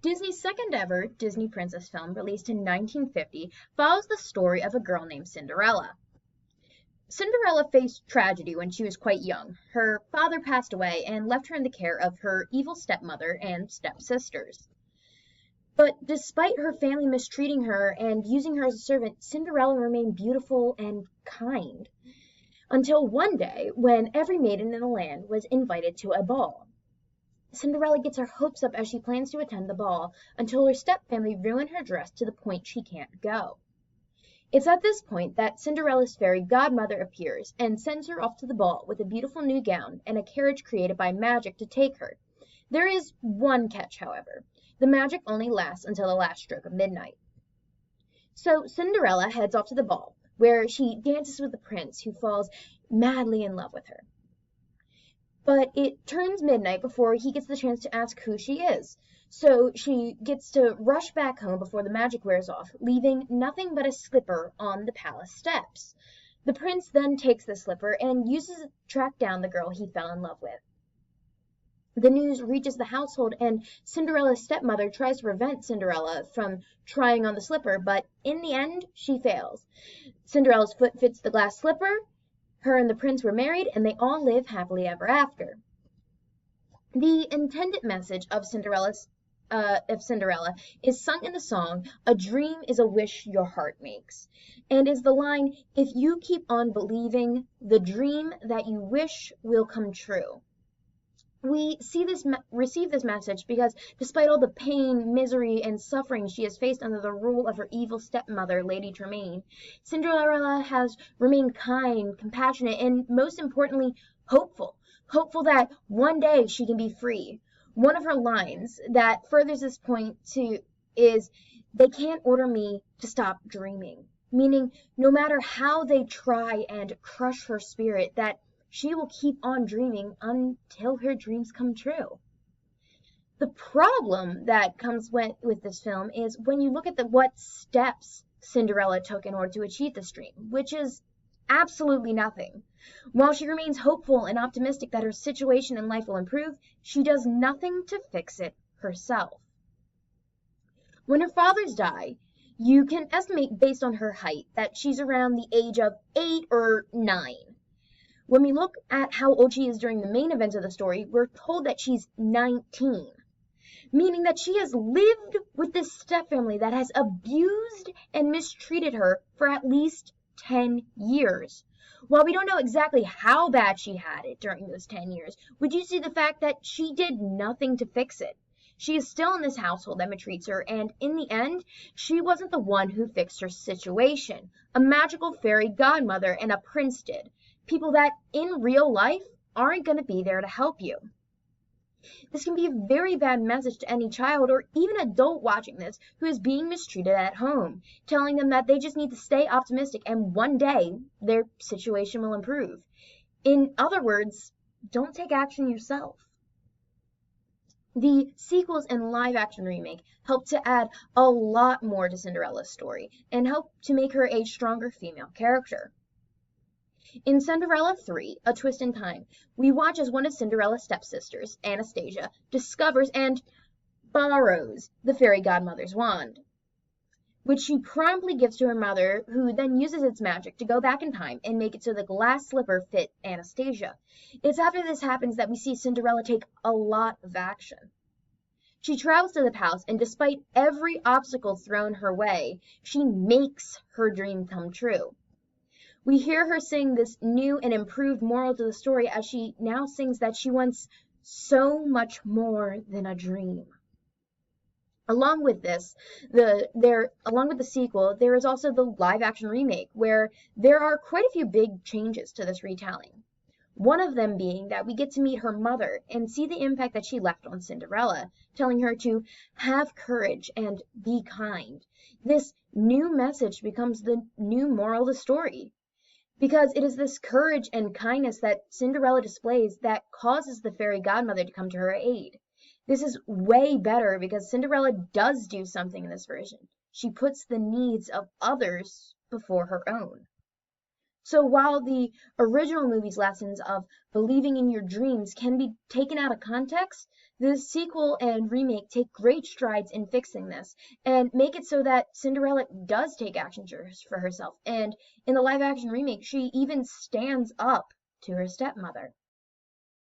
Disney's second ever Disney princess film, released in 1950, follows the story of a girl named Cinderella. Cinderella faced tragedy when she was quite young. Her father passed away and left her in the care of her evil stepmother and stepsisters. But despite her family mistreating her and using her as a servant, Cinderella remained beautiful and kind. Until one day, when every maiden in the land was invited to a ball. Cinderella gets her hopes up as she plans to attend the ball, until her stepfamily ruin her dress to the point she can't go. It's at this point that Cinderella's fairy godmother appears and sends her off to the ball with a beautiful new gown and a carriage created by magic to take her. There is one catch, however. The magic only lasts until the last stroke of midnight. So Cinderella heads off to the ball, where she dances with the prince, who falls madly in love with her. But it turns midnight before he gets the chance to ask who she is. So she gets to rush back home before the magic wears off, leaving nothing but a slipper on the palace steps. The prince then takes the slipper and uses it to track down the girl he fell in love with. The news reaches the household, and Cinderella's stepmother tries to prevent Cinderella from trying on the slipper, but in the end, she fails. Cinderella's foot fits the glass slipper. Her and the prince were married, and they all live happily ever after. The intended message of Cinderella is sung in the song "A Dream is a Wish Your Heart Makes," and is the line, "If you keep on believing, the dream that you wish will come true." We receive this message because despite all the pain, misery, and suffering she has faced under the rule of her evil stepmother, Lady Tremaine, Cinderella has remained kind, compassionate, and most importantly, hopeful. Hopeful that one day she can be free. One of her lines that furthers this point is, "They can't order me to stop dreaming," meaning no matter how they try and crush her spirit, that she will keep on dreaming until her dreams come true. The problem that comes with this film is when you look at what steps Cinderella took in order to achieve this dream, which is absolutely nothing. While she remains hopeful and optimistic that her situation in life will improve, she does nothing to fix it herself. When her fathers die, you can estimate based on her height that she's around the age of 8 or 9. When we look at how old she is during the main events of the story, we're told that she's 19, meaning that she has lived with this stepfamily that has abused and mistreated her for at least 10 years. While we don't know exactly how bad she had it during those 10 years, we do see the fact that she did nothing to fix it. She is still in this household that mistreats her, and in the end, she wasn't the one who fixed her situation. A magical fairy godmother and a prince did. People that in real life aren't going to be there to help you. This can be a very bad message to any child or even adult watching this who is being mistreated at home, telling them that they just need to stay optimistic and one day their situation will improve. In other words, don't take action yourself. The sequels and live-action remake help to add a lot more to Cinderella's story and help to make her a stronger female character. In Cinderella 3, A Twist in Time, we watch as one of Cinderella's stepsisters, Anastasia, discovers and borrows the fairy godmother's wand, which she promptly gives to her mother, who then uses its magic to go back in time and make it so the glass slipper fit Anastasia. It's after this happens that we see Cinderella take a lot of action. She travels to the palace, and despite every obstacle thrown her way, she makes her dream come true. We hear her sing this new and improved moral to the story as she now sings that she wants so much more than a dream. Along with the sequel, there is also the live-action remake, where there are quite a few big changes to this retelling. One of them being that we get to meet her mother and see the impact that she left on Cinderella, telling her to have courage and be kind. This new message becomes the new moral of the story, because it is this courage and kindness that Cinderella displays that causes the fairy godmother to come to her aid. This is way better because Cinderella does do something in this version. She puts the needs of others before her own. So while the original movie's lessons of believing in your dreams can be taken out of context, The sequel and remake take great strides in fixing this and make it so that Cinderella does take action for herself. And in the live action remake, she even stands up to her stepmother.